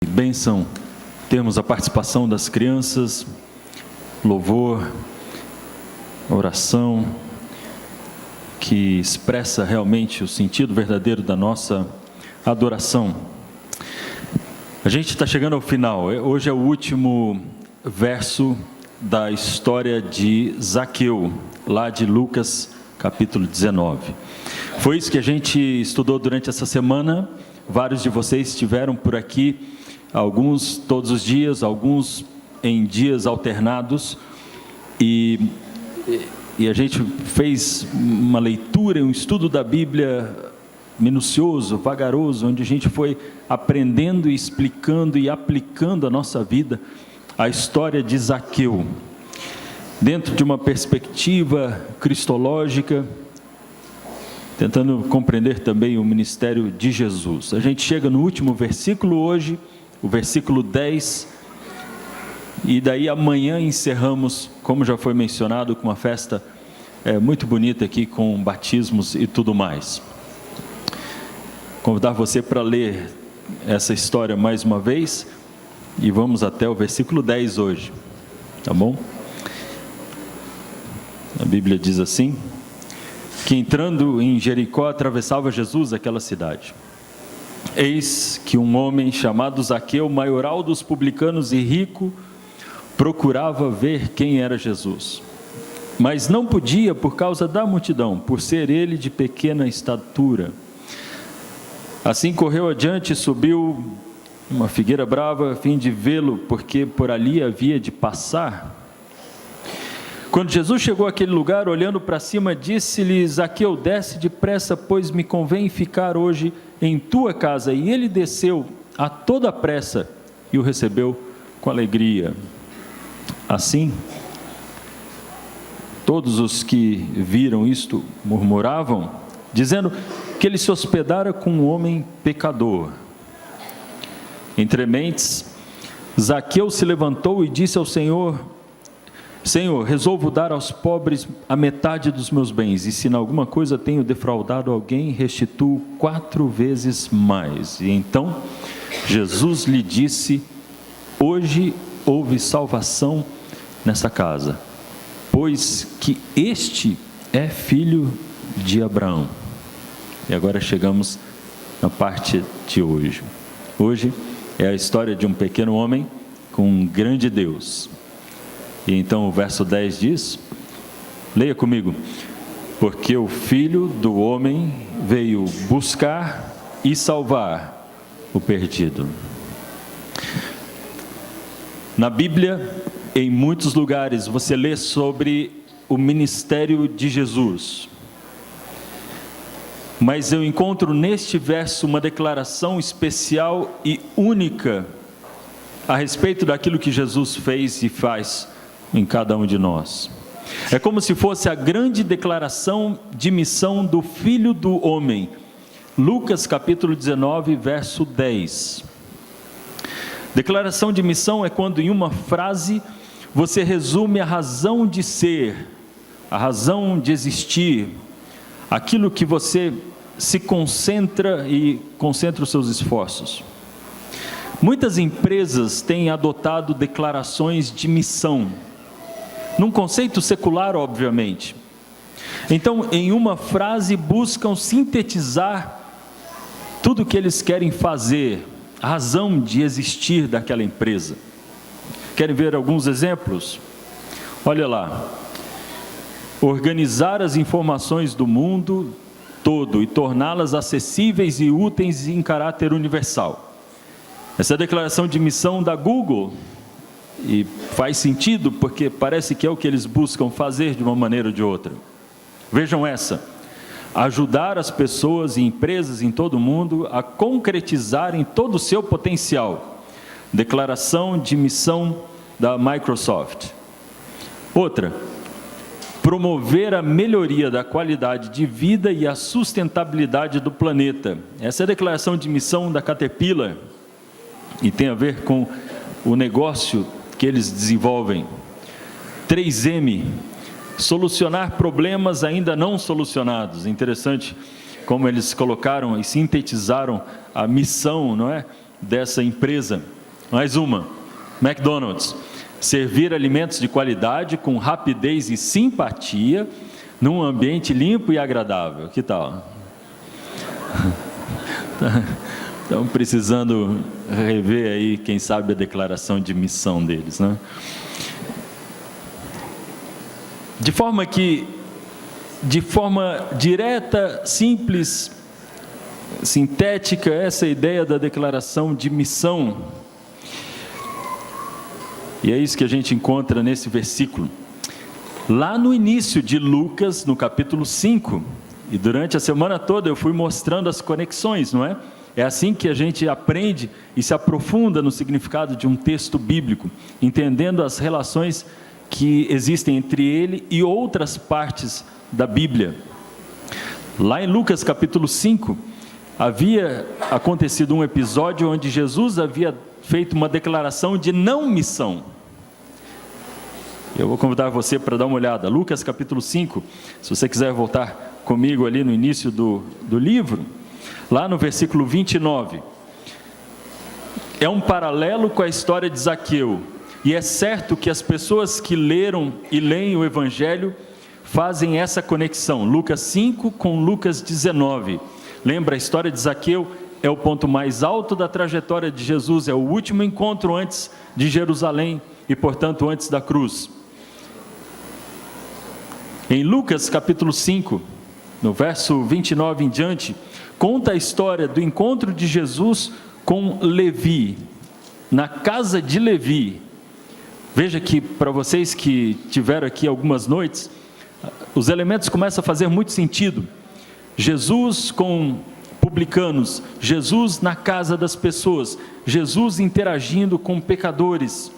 Bênção termos a participação das crianças, louvor, oração, que expressa realmente o sentido verdadeiro da nossa adoração. A gente está chegando ao final. Hoje é o último verso da história de Zaqueu, lá de Lucas capítulo 19. Foi isso que a gente estudou durante essa semana. Vários de vocês estiveram por aqui, alguns todos os dias, alguns em dias alternados, e a gente fez uma leitura, um estudo da Bíblia minucioso, vagaroso, onde a gente foi aprendendo, explicando e aplicando a nossa vida, a história de Zaqueu, dentro de uma perspectiva cristológica, tentando compreender também o ministério de Jesus. A gente chega no último versículo hoje, o versículo 10, e daí amanhã encerramos, como já foi mencionado, com uma festa muito bonita aqui, com batismos e tudo mais. Convidar você para ler essa história mais uma vez, e vamos até o versículo 10 hoje, tá bom? A Bíblia diz assim, que entrando em Jericó, atravessava Jesus aquela cidade. Eis que um homem chamado Zaqueu, maioral dos publicanos e rico, procurava ver quem era Jesus, mas não podia por causa da multidão, por ser ele de pequena estatura. Assim correu adiante e subiu uma figueira brava, a fim de vê-lo, porque por ali havia de passar. Quando Jesus chegou àquele lugar, olhando para cima, disse-lhe: Zaqueu, desce depressa, pois me convém ficar hoje em tua casa. E ele desceu a toda pressa e o recebeu com alegria. Assim, todos os que viram isto murmuravam, dizendo que ele se hospedara com um homem pecador. Entre mentes, Zaqueu se levantou e disse ao Senhor: Senhor, resolvo dar aos pobres a metade dos meus bens, e se em alguma coisa tenho defraudado alguém, restituo 4 vezes mais. E então Jesus lhe disse: hoje houve salvação nessa casa, pois que este é filho de Abraão. E agora chegamos na parte de hoje. Hoje é a história de um pequeno homem com um grande Deus. E então o verso 10 diz, leia comigo: porque o Filho do Homem veio buscar e salvar o perdido. Na Bíblia, em muitos lugares, você lê sobre o ministério de Jesus. Mas eu encontro neste verso uma declaração especial e única a respeito daquilo que Jesus fez e faz em cada um de nós. É como se fosse a grande declaração de missão do Filho do Homem. Lucas capítulo 19, verso 10. Declaração de missão é quando em uma frase você resume a razão de ser, a razão de existir, aquilo que você se concentra e concentra os seus esforços. Muitas empresas têm adotado declarações de missão, num conceito secular, obviamente. Então, em uma frase, buscam sintetizar tudo o que eles querem fazer, a razão de existir daquela empresa. Querem ver alguns exemplos? Olha lá: organizar as informações do mundo todo e torná-las acessíveis e úteis em caráter universal. Essa é a declaração de missão da Google, e faz sentido porque parece que é o que eles buscam fazer de uma maneira ou de outra. Vejam essa: ajudar as pessoas e empresas em todo o mundo a concretizarem todo o seu potencial. Declaração de missão da Microsoft. Outra: promover a melhoria da qualidade de vida e a sustentabilidade do planeta. Essa é a declaração de missão da Caterpillar, e tem a ver com o negócio que eles desenvolvem. 3M, solucionar problemas ainda não solucionados. Interessante como eles colocaram e sintetizaram a missão, não é, dessa empresa. Mais uma, McDonald's. Servir alimentos de qualidade com rapidez e simpatia num ambiente limpo e agradável. Que tal? Estão precisando rever aí, quem sabe, a declaração de missão deles, né? De forma direta, simples, sintética, essa ideia da declaração de missão. E é isso que a gente encontra nesse versículo. Lá no início de Lucas, no capítulo 5, e durante a semana toda eu fui mostrando as conexões, não é? É assim que a gente aprende e se aprofunda no significado de um texto bíblico, entendendo as relações que existem entre ele e outras partes da Bíblia. Lá em Lucas capítulo 5, havia acontecido um episódio onde Jesus havia feito uma declaração de não missão. Eu vou convidar você para dar uma olhada, Lucas capítulo 5, se você quiser voltar comigo ali no início do livro, lá no versículo 29, é um paralelo com a história de Zaqueu, e é certo que as pessoas que leram e leem o Evangelho fazem essa conexão, Lucas 5 com Lucas 19, lembra, a história de Zaqueu é o ponto mais alto da trajetória de Jesus, é o último encontro antes de Jerusalém, e portanto antes da cruz. Em Lucas capítulo 5, no verso 29 em diante, conta a história do encontro de Jesus com Levi, na casa de Levi. Veja que para vocês que tiveram aqui algumas noites, os elementos começam a fazer muito sentido. Jesus com publicanos, Jesus na casa das pessoas, Jesus interagindo com pecadores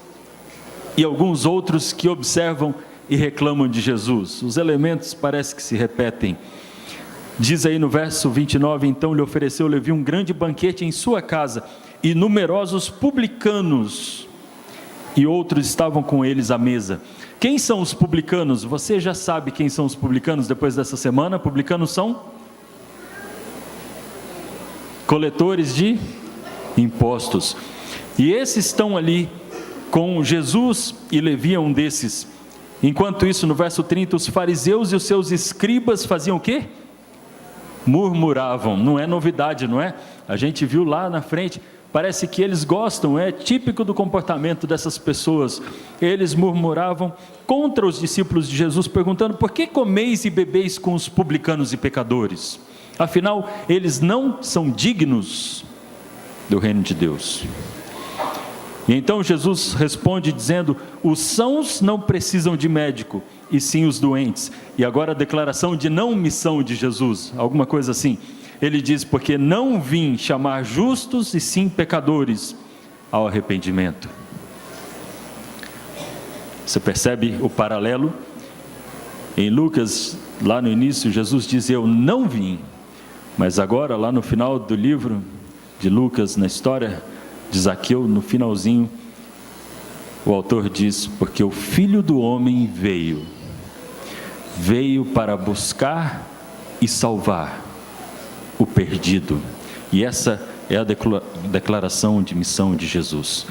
e alguns outros que observam e reclamam de Jesus. Os elementos parece que se repetem. Diz aí no verso 29, então lhe ofereceu Levi um grande banquete em sua casa, e numerosos publicanos e outros estavam com eles à mesa. Quem são os publicanos? Você já sabe quem são os publicanos depois dessa semana? Publicanos são coletores de impostos. E esses estão ali com Jesus, e Levi é um desses. Enquanto isso, no verso 30, os fariseus e os seus escribas faziam o quê? Murmuravam. Não é novidade, não é? A gente viu lá na frente, parece que eles gostam, é típico do comportamento dessas pessoas. Eles murmuravam contra os discípulos de Jesus, perguntando: por que comeis e bebeis com os publicanos e pecadores? Afinal, eles não são dignos do reino de Deus. E então Jesus responde dizendo: os sãos não precisam de médico, e sim os doentes. E agora a declaração de não missão de Jesus, alguma coisa assim. Ele diz: porque não vim chamar justos, e sim pecadores ao arrependimento. Você percebe o paralelo? Em Lucas, lá no início, Jesus diz: eu não vim. Mas agora, lá no final do livro de Lucas, na história de Zaqueu, no finalzinho, o autor diz: porque o Filho do Homem veio para buscar e salvar o perdido. E essa é a declaração de missão de Jesus.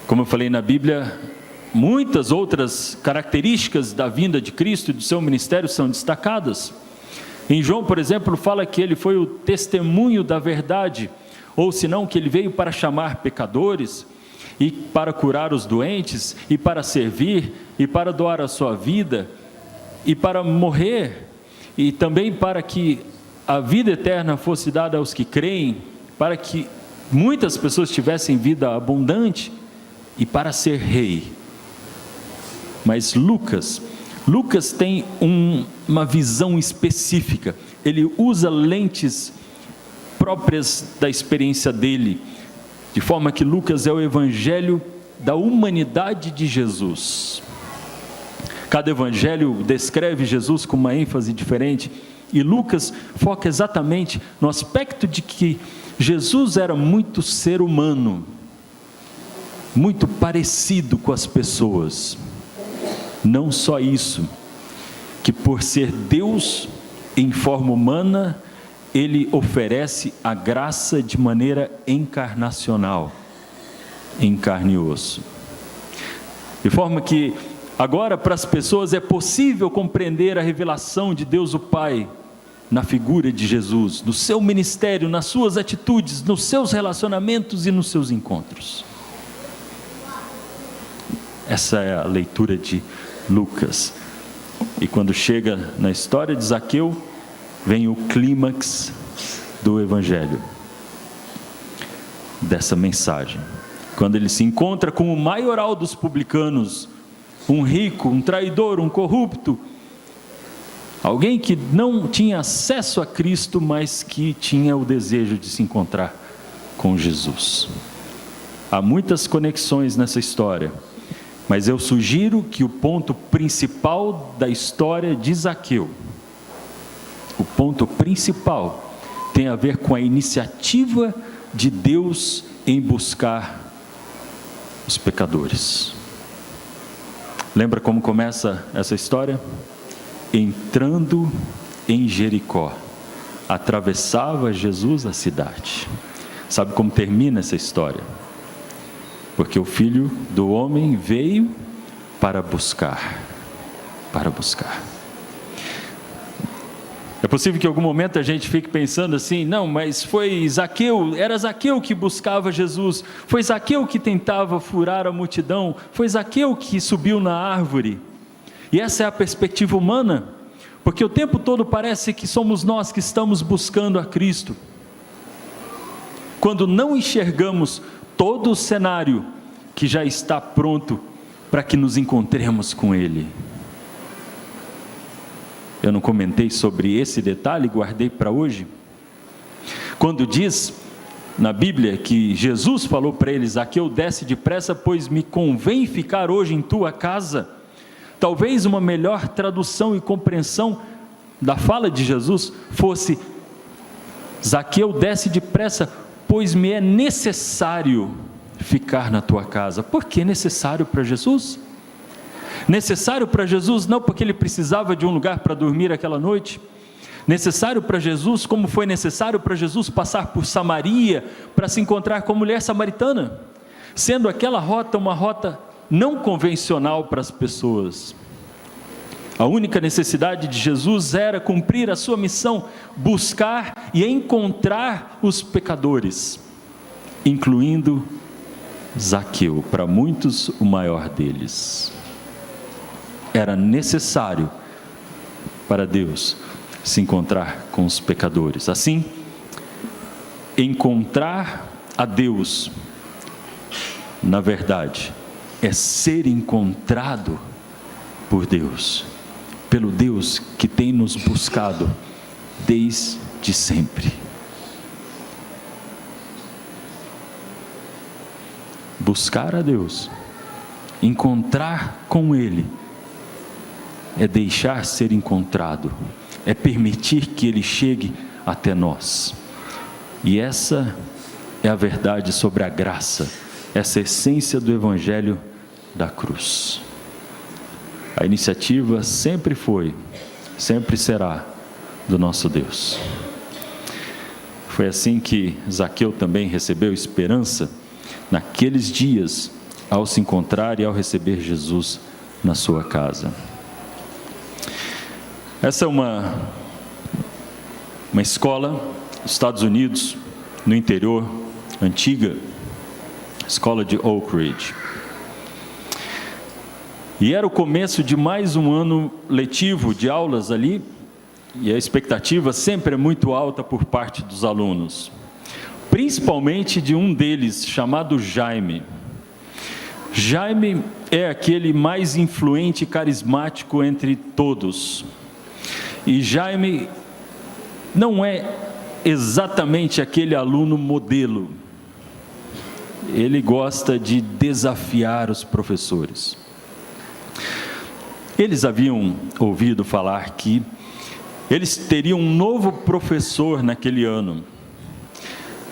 Como eu falei, na Bíblia, muitas outras características da vinda de Cristo e do seu ministério são destacadas. Em João, por exemplo, fala que ele foi o testemunho da verdade, ou senão que ele veio para chamar pecadores, e para curar os doentes, e para servir, e para doar a sua vida, e para morrer, e também para que a vida eterna fosse dada aos que creem, para que muitas pessoas tivessem vida abundante, e para ser rei. Mas Lucas tem uma visão específica, ele usa lentes próprias da experiência dele, de forma que Lucas é o evangelho da humanidade de Jesus. Cada evangelho descreve Jesus com uma ênfase diferente, e Lucas foca exatamente no aspecto de que Jesus era muito ser humano, muito parecido com as pessoas. Não só isso, que por ser Deus em forma humana, ele oferece a graça de maneira encarnacional, em carne e osso. De forma que agora para as pessoas é possível compreender a revelação de Deus o Pai na figura de Jesus, no seu ministério, nas suas atitudes, nos seus relacionamentos e nos seus encontros. Essa é a leitura de Lucas. E quando chega na história de Zaqueu, vem o clímax do Evangelho, dessa mensagem. Quando ele se encontra com o maioral dos publicanos, um rico, um traidor, um corrupto, alguém que não tinha acesso a Cristo, mas que tinha o desejo de se encontrar com Jesus. Há muitas conexões nessa história, mas eu sugiro que o ponto principal da história de Zaqueu, o ponto principal, tem a ver com a iniciativa de Deus em buscar os pecadores. Lembra como começa essa história? Entrando em Jericó, atravessava Jesus a cidade. Sabe como termina essa história? Porque o Filho do Homem veio para buscar. É possível que em algum momento a gente fique pensando assim, não, mas foi Zaqueu, era Zaqueu que buscava Jesus, foi Zaqueu que tentava furar a multidão, foi Zaqueu que subiu na árvore. E essa é a perspectiva humana, porque o tempo todo parece que somos nós que estamos buscando a Cristo, quando não enxergamos todo o cenário que já está pronto para que nos encontremos com Ele. Eu não comentei sobre esse detalhe, guardei para hoje. Quando diz na Bíblia que Jesus falou para eles: Zaqueu, desce depressa, pois me convém ficar hoje em tua casa. Talvez uma melhor tradução e compreensão da fala de Jesus fosse: Zaqueu, desce depressa, pois me é necessário ficar na tua casa. Por que necessário para Jesus? Necessário para Jesus não porque ele precisava de um lugar para dormir aquela noite. Necessário para Jesus, como foi necessário para Jesus passar por Samaria para se encontrar com a mulher samaritana, sendo aquela rota uma rota não convencional para as pessoas. A única necessidade de Jesus era cumprir a sua missão, buscar e encontrar os pecadores, incluindo Zaqueu, para muitos o maior deles. Era necessário para Deus se encontrar com os pecadores. Assim, encontrar a Deus, na verdade, é ser encontrado por Deus, pelo Deus que tem nos buscado desde sempre. Buscar a Deus, encontrar com Ele, é deixar ser encontrado, é permitir que Ele chegue até nós. E essa é a verdade sobre a graça, essa essência do Evangelho da cruz. A iniciativa sempre foi, sempre será do nosso Deus. Foi assim que Zaqueu também recebeu esperança naqueles dias, ao se encontrar e ao receber Jesus na sua casa. Essa é uma escola dos Estados Unidos, no interior, antiga, escola de Oak Ridge. E era o começo de mais um ano letivo de aulas ali, e a expectativa sempre é muito alta por parte dos alunos, principalmente de um deles, chamado Jaime. Jaime é aquele mais influente e carismático entre todos. E Jaime não é exatamente aquele aluno modelo. Ele gosta de desafiar os professores. Eles haviam ouvido falar que eles teriam um novo professor naquele ano.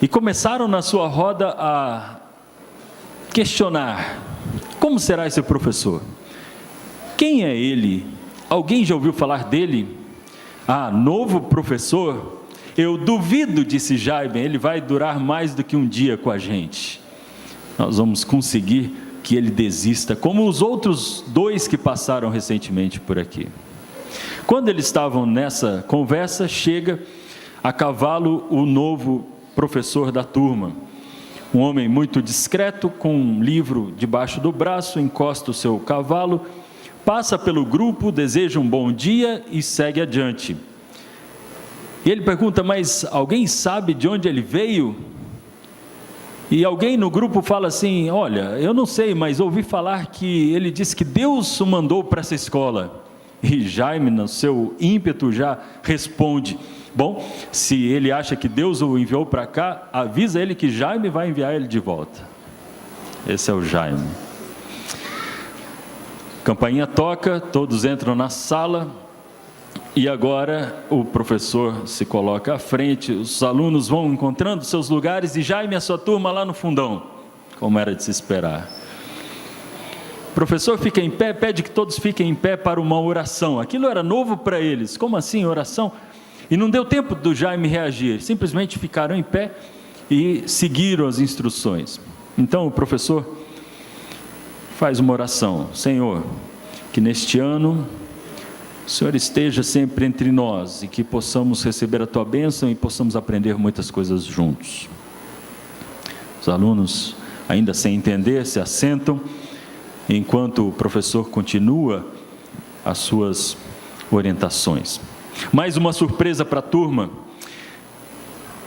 E começaram na sua roda a questionar: como será esse professor? Quem é ele? Alguém já ouviu falar dele? Ah, novo professor? Eu duvido, disse Jaime, ele vai durar mais do que um dia com a gente. Nós vamos conseguir que ele desista, como os outros 2 que passaram recentemente por aqui. Quando eles estavam nessa conversa, chega a cavalo o novo professor da turma. Um homem muito discreto, com um livro debaixo do braço, encosta o seu cavalo, passa pelo grupo, deseja um bom dia e segue adiante. E ele pergunta, mas alguém sabe de onde ele veio? E alguém no grupo fala assim, olha, eu não sei, mas ouvi falar que ele disse que Deus o mandou para essa escola. E Jaime, no seu ímpeto, já responde, bom, se ele acha que Deus o enviou para cá, avisa ele que Jaime vai enviar ele de volta. Esse é o Jaime. Campainha toca, todos entram na sala, e agora o professor se coloca à frente, os alunos vão encontrando seus lugares, e Jaime e a sua turma lá no fundão, como era de se esperar. O professor fica em pé, pede que todos fiquem em pé para uma oração. Aquilo era novo para eles, como assim oração? E não deu tempo do Jaime reagir, simplesmente ficaram em pé e seguiram as instruções. Então o professor faz uma oração, Senhor, que neste ano o Senhor esteja sempre entre nós e que possamos receber a Tua bênção e possamos aprender muitas coisas juntos. Os alunos, ainda sem entender, se assentam, enquanto o professor continua as suas orientações. Mais uma surpresa para a turma.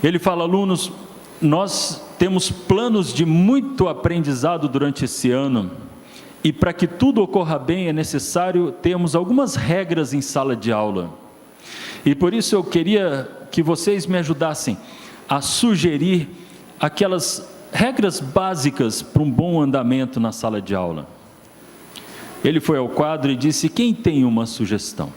Ele fala, alunos, nós temos planos de muito aprendizado durante esse ano, e para que tudo ocorra bem é necessário termos algumas regras em sala de aula. E por isso eu queria que vocês me ajudassem a sugerir aquelas regras básicas para um bom andamento na sala de aula. Ele foi ao quadro e disse, quem tem uma sugestão?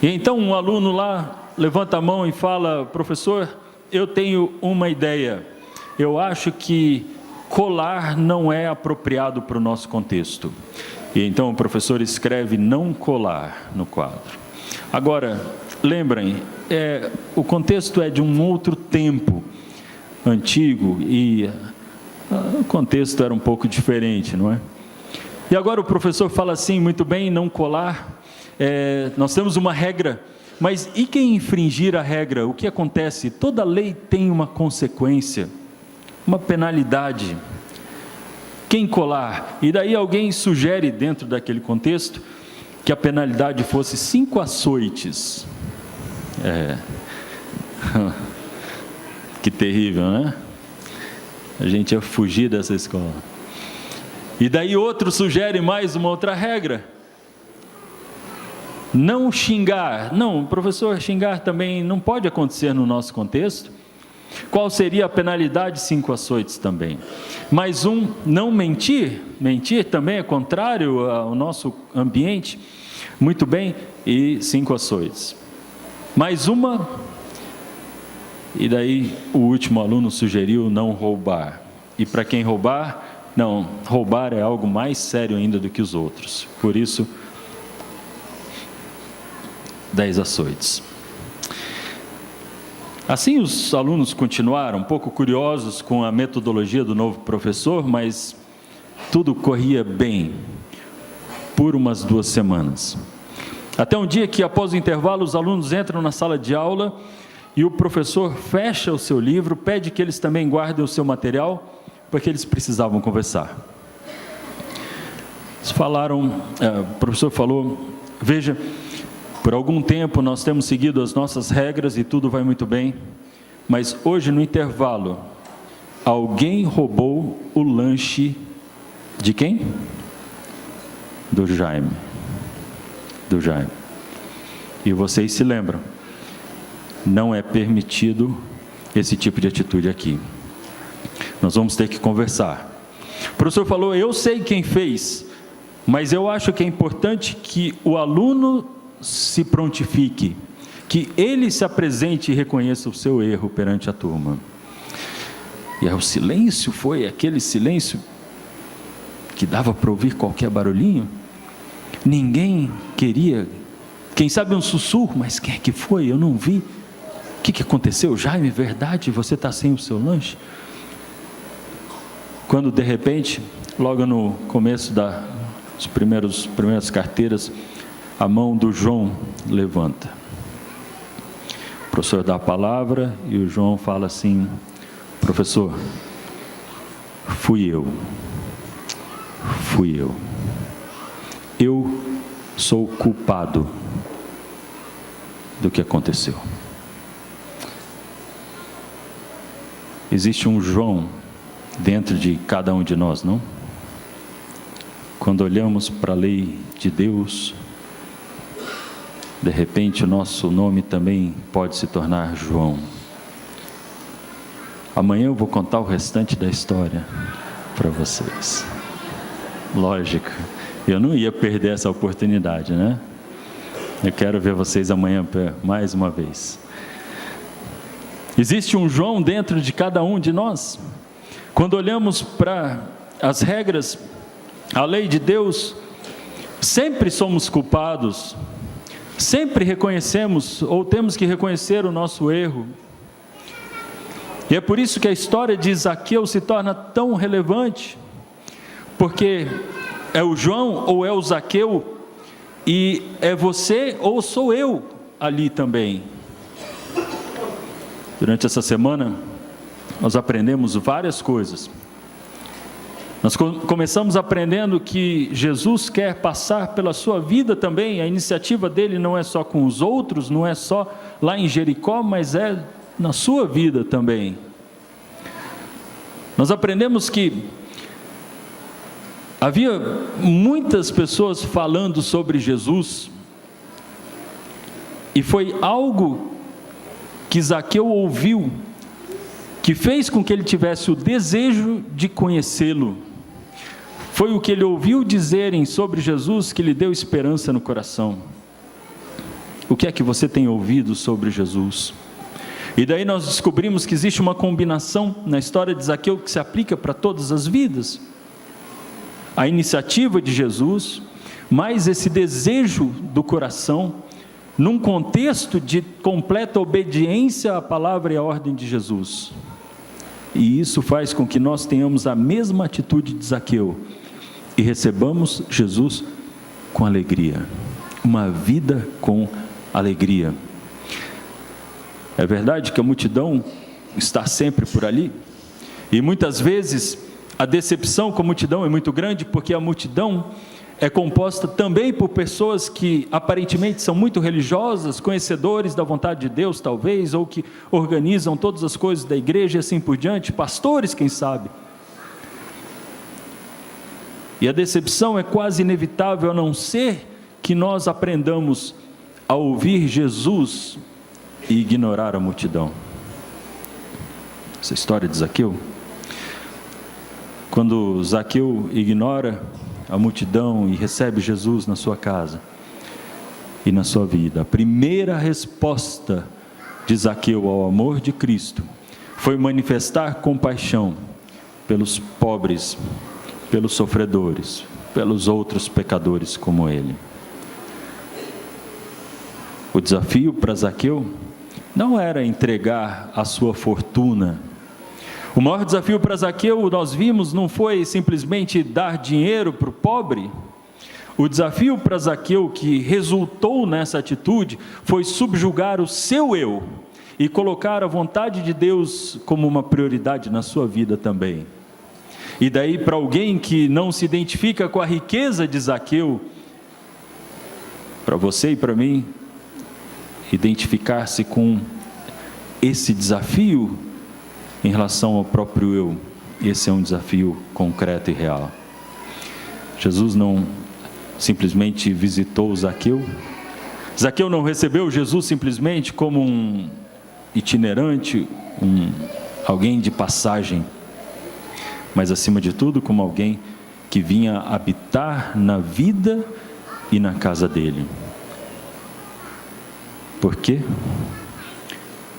E então um aluno lá levanta a mão e fala, professor, eu tenho uma ideia. Eu acho que colar não é apropriado para o nosso contexto. E então o professor escreve não colar no quadro. Agora, lembrem, o contexto é de um outro tempo antigo e o contexto era um pouco diferente, não é? E agora o professor fala assim, muito bem, não colar, nós temos uma regra, mas e quem infringir a regra? O que acontece? Toda lei tem uma consequência, uma penalidade. Quem colar? E daí alguém sugere, dentro daquele contexto, que a penalidade fosse 5 açoites. Que terrível, né? A gente ia fugir dessa escola. E daí outro sugere mais uma outra regra. Não xingar. Não, professor, xingar também não pode acontecer no nosso contexto. Qual seria a penalidade? 5 açoites também. Mais um, não mentir. Mentir também é contrário ao nosso ambiente. Muito bem, e 5 açoites. Mais uma, e daí o último aluno sugeriu não roubar. E para quem roubar, não, roubar é algo mais sério ainda do que os outros. Por isso, 10 açoites. Assim os alunos continuaram, um pouco curiosos com a metodologia do novo professor, mas tudo corria bem por umas 2 semanas. Até um dia que, após o intervalo, os alunos entram na sala de aula e o professor fecha o seu livro, pede que eles também guardem o seu material, porque eles precisavam conversar. Eles falaram, o professor falou, veja, por algum tempo nós temos seguido as nossas regras e tudo vai muito bem, mas hoje no intervalo, alguém roubou o lanche de quem? Do Jaime. Do Jaime. E vocês se lembram, não é permitido esse tipo de atitude aqui. Nós vamos ter que conversar. O professor falou, eu sei quem fez, mas eu acho que é importante que o aluno se prontifique, que ele se apresente e reconheça o seu erro perante a turma. E aí o silêncio foi aquele silêncio que dava para ouvir qualquer barulhinho. Ninguém queria, quem sabe um sussurro, mas quem é que foi? Eu não vi. que aconteceu? Jaime, verdade, você está sem o seu lanche? Quando de repente, logo no começo das primeiras carteiras, a mão do João levanta. O professor dá a palavra e o João fala assim: professor, fui eu. Eu sou culpado do que aconteceu. Existe um João dentro de cada um de nós, não? Quando olhamos para a lei de Deus, de repente o nosso nome também pode se tornar João. Amanhã eu vou contar o restante da história para vocês. Lógico, eu não ia perder essa oportunidade, né? Eu quero ver vocês amanhã mais uma vez. Existe um João dentro de cada um de nós. Quando olhamos para as regras, a lei de Deus, sempre somos culpados, sempre reconhecemos ou temos que reconhecer o nosso erro. E é por isso que a história de Zaqueu se torna tão relevante, porque é o João ou é o Zaqueu, e é você ou sou eu ali também. Durante essa semana, nós aprendemos várias coisas. Nós começamos aprendendo que Jesus quer passar pela sua vida também. A iniciativa dele não é só com os outros, não é só lá em Jericó, mas é na sua vida também. Nós aprendemos que havia muitas pessoas falando sobre Jesus, e foi algo que Zaqueu ouviu, que fez com que ele tivesse o desejo de conhecê-lo. Foi o que ele ouviu dizerem sobre Jesus que lhe deu esperança no coração. O que é que você tem ouvido sobre Jesus? E daí nós descobrimos que existe uma combinação na história de Zaqueu que se aplica para todas as vidas. A iniciativa de Jesus, mais esse desejo do coração, num contexto de completa obediência à palavra e à ordem de Jesus. E isso faz com que nós tenhamos a mesma atitude de Zaqueu e recebamos Jesus com alegria, uma vida com alegria. É verdade que a multidão está sempre por ali, e muitas vezes a decepção com a multidão é muito grande, porque a multidão é composta também por pessoas que aparentemente são muito religiosas, conhecedores da vontade de Deus talvez, ou que organizam todas as coisas da igreja e assim por diante, pastores quem sabe. E a decepção é quase inevitável, a não ser que nós aprendamos a ouvir Jesus e ignorar a multidão. Essa história de Zaqueu, quando Zaqueu ignora a multidão e recebe Jesus na sua casa e na sua vida, a primeira resposta de Zaqueu ao amor de Cristo foi manifestar compaixão pelos pobres, pelos sofredores, pelos outros pecadores como ele. O desafio para Zaqueu não era entregar a sua fortuna. O maior desafio para Zaqueu, nós vimos, não foi simplesmente dar dinheiro para o pobre. O desafio para Zaqueu, que resultou nessa atitude, foi subjugar o seu eu e colocar a vontade de Deus como uma prioridade na sua vida também. E daí, para alguém que não se identifica com a riqueza de Zaqueu, para você e para mim, identificar-se com esse desafio em relação ao próprio eu, esse é um desafio concreto e real. Jesus não simplesmente visitou Zaqueu. Zaqueu não recebeu Jesus simplesmente como um itinerante, alguém de passagem, mas acima de tudo como alguém que vinha habitar na vida e na casa dele. Por quê?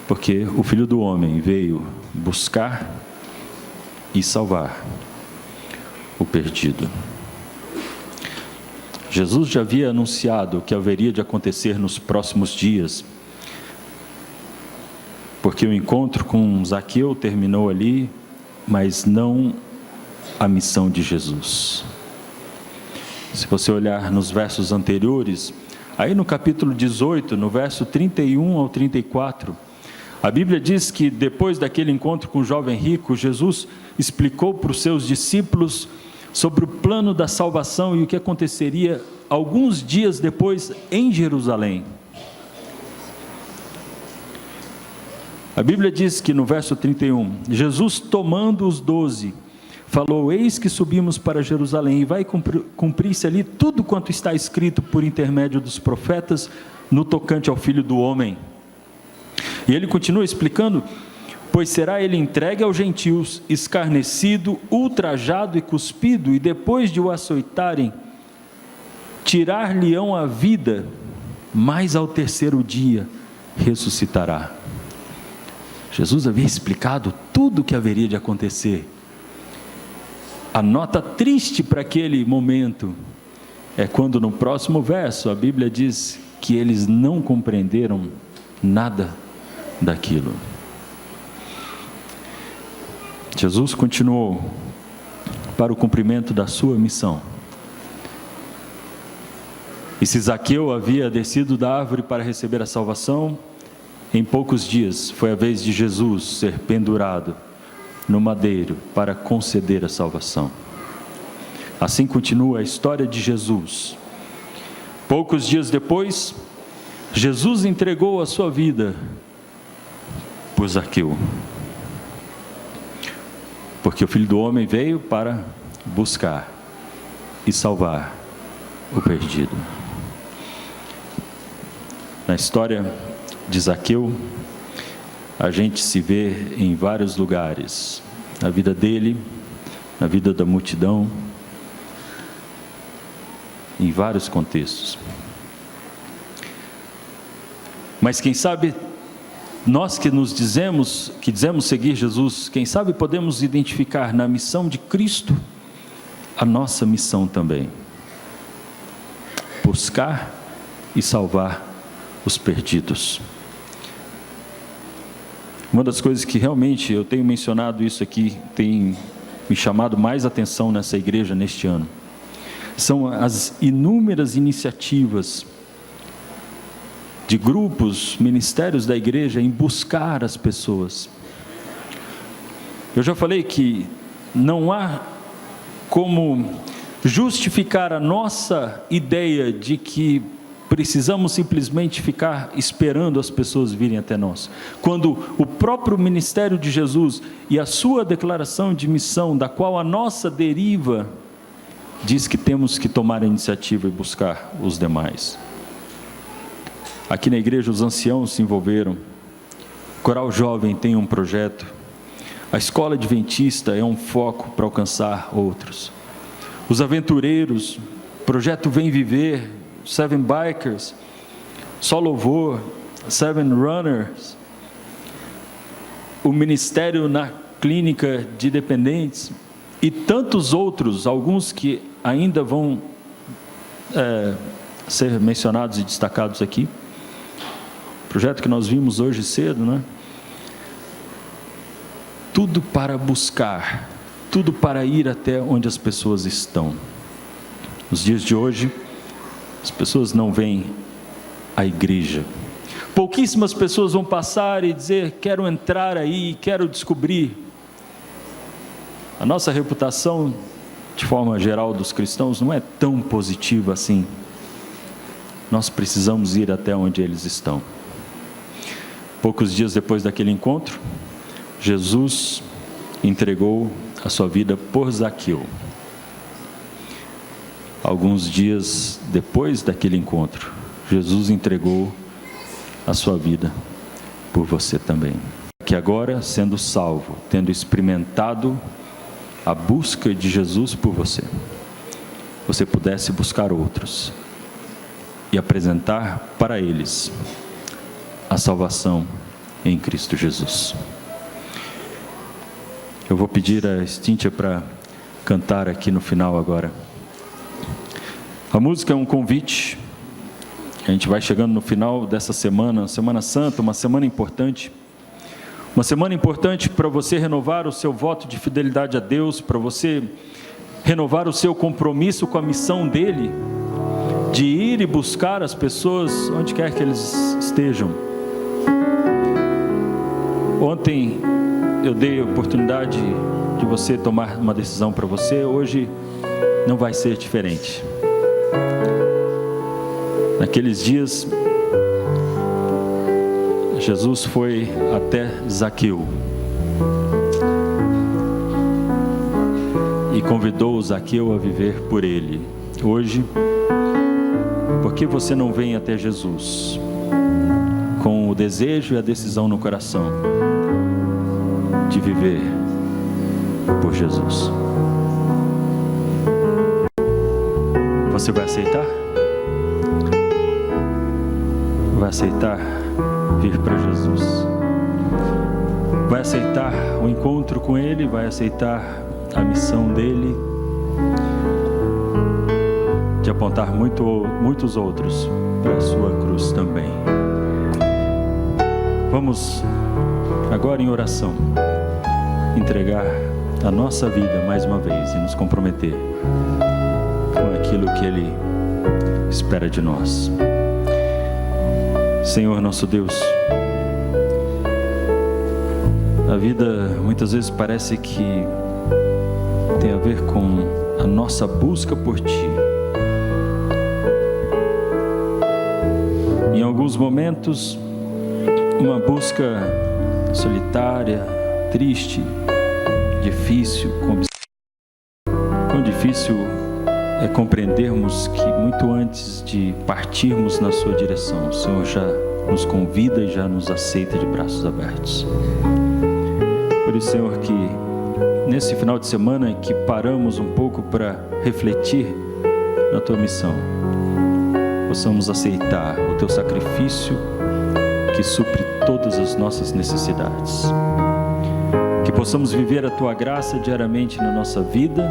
Porque o Filho do Homem veio buscar e salvar o perdido. Jesus já havia anunciado o que haveria de acontecer nos próximos dias. porque o encontro com Zaqueu terminou ali, mas não a missão de Jesus. Se você olhar nos versos anteriores, aí no capítulo 18, no verso 31 ao 34, a Bíblia diz que depois daquele encontro com o jovem rico, Jesus explicou para os seus discípulos sobre o plano da salvação e o que aconteceria alguns dias depois em Jerusalém. A Bíblia diz que no verso 31, Jesus tomando os 12, falou: eis que subimos para Jerusalém, e vai cumprir-se ali tudo quanto está escrito por intermédio dos profetas, no tocante ao Filho do Homem. E ele continua explicando: pois será ele entregue aos gentios, escarnecido, ultrajado e cuspido, e depois de o açoitarem, tirar-lhe-ão a vida, mas ao terceiro dia ressuscitará. Jesus havia explicado tudo o que haveria de acontecer. A nota triste para aquele momento é quando no próximo verso a Bíblia diz que eles não compreenderam nada daquilo. Jesus continuou para o cumprimento da sua missão. E se Zaqueu havia descido da árvore para receber a salvação, em poucos dias foi a vez de Jesus ser pendurado no madeiro para conceder a salvação. Assim continua a história de Jesus. Poucos dias depois, Jesus entregou a sua vida por Zaqueu, porque o Filho do Homem veio para buscar e salvar o perdido. Na história de Zaqueu, a gente se vê em vários lugares, na vida dele, na vida da multidão, em vários contextos. Mas quem sabe, nós que dizemos seguir Jesus, quem sabe podemos identificar na missão de Cristo a nossa missão também: buscar e salvar os perdidos. Uma das coisas que realmente eu tenho mencionado isso aqui, tem me chamado mais atenção nessa igreja neste ano, são as inúmeras iniciativas de grupos, ministérios da igreja em buscar as pessoas. Eu já falei que não há como justificar a nossa ideia de que precisamos simplesmente ficar esperando as pessoas virem até nós, quando o próprio ministério de Jesus e a sua declaração de missão, da qual a nossa deriva, diz que temos que tomar a iniciativa e buscar os demais. Aqui na igreja os anciãos se envolveram, o Coral Jovem tem um projeto, a Escola Adventista é um foco para alcançar outros, os aventureiros, projeto Vem Viver, Seven Bikers, Só Louvor, Seven Runners, o ministério na clínica de dependentes e tantos outros, alguns que ainda vão ser mencionados e destacados aqui. Projeto que nós vimos hoje cedo, né? Tudo para buscar, tudo para ir até onde as pessoas estão. Nos dias de hoje, as pessoas não vêm à igreja. Pouquíssimas pessoas vão passar e dizer: quero entrar aí, quero descobrir. A nossa reputação, de forma geral, dos cristãos não é tão positiva assim. Nós precisamos ir até onde eles estão. Poucos dias depois daquele encontro, Jesus entregou a sua vida por Zaqueu. Alguns dias depois daquele encontro, Jesus entregou a sua vida por você também. Que agora, sendo salvo, tendo experimentado a busca de Jesus por você, você pudesse buscar outros e apresentar para eles a salvação em Cristo Jesus. Eu vou pedir a Cíntia para cantar aqui no final agora. A música é um convite. A gente vai chegando no final dessa semana, Semana Santa, uma semana importante. Uma semana importante para você renovar o seu voto de fidelidade a Deus, para você renovar o seu compromisso com a missão dele, de ir e buscar as pessoas onde quer que eles estejam. Ontem eu dei a oportunidade de você tomar uma decisão para você, hoje não vai ser diferente. Naqueles dias, Jesus foi até Zaqueu e convidou Zaqueu a viver por ele. Hoje, por que você não vem até Jesus com o desejo e a decisão no coração de viver por Jesus? Você vai aceitar? Vai aceitar vir para Jesus? Vai aceitar o encontro com Ele? Vai aceitar a missão dele de apontar muitos outros para a sua cruz também? Vamos agora em oração entregar a nossa vida mais uma vez e nos comprometer com aquilo que Ele espera de nós. Senhor nosso Deus, a vida muitas vezes parece que tem a ver com a nossa busca por Ti. Em alguns momentos, uma busca solitária, triste, difícil. Quão difícil é compreendermos que muito antes de partirmos na Sua direção, o Senhor já nos convida e já nos aceita de braços abertos. Por isso, Senhor, que nesse final de semana que paramos um pouco para refletir na Tua missão, possamos aceitar o Teu sacrifício que supre todas as nossas necessidades. Que possamos viver a Tua graça diariamente na nossa vida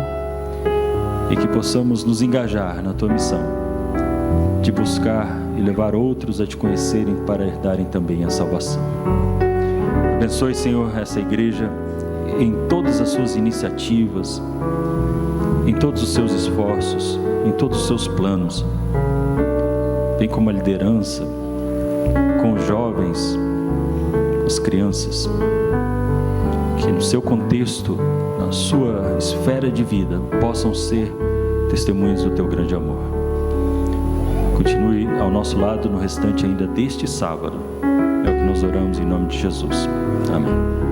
e que possamos nos engajar na Tua missão de buscar e levar outros a Te conhecerem para herdarem também a salvação. Abençoe, Senhor, essa igreja em todas as suas iniciativas, em todos os seus esforços, em todos os seus planos, bem como a liderança, com os jovens, com as crianças, que no seu contexto, na sua esfera de vida, possam ser testemunhas do Teu grande amor. Continue ao nosso lado no restante ainda deste sábado. É o que nós oramos em nome de Jesus. Amém.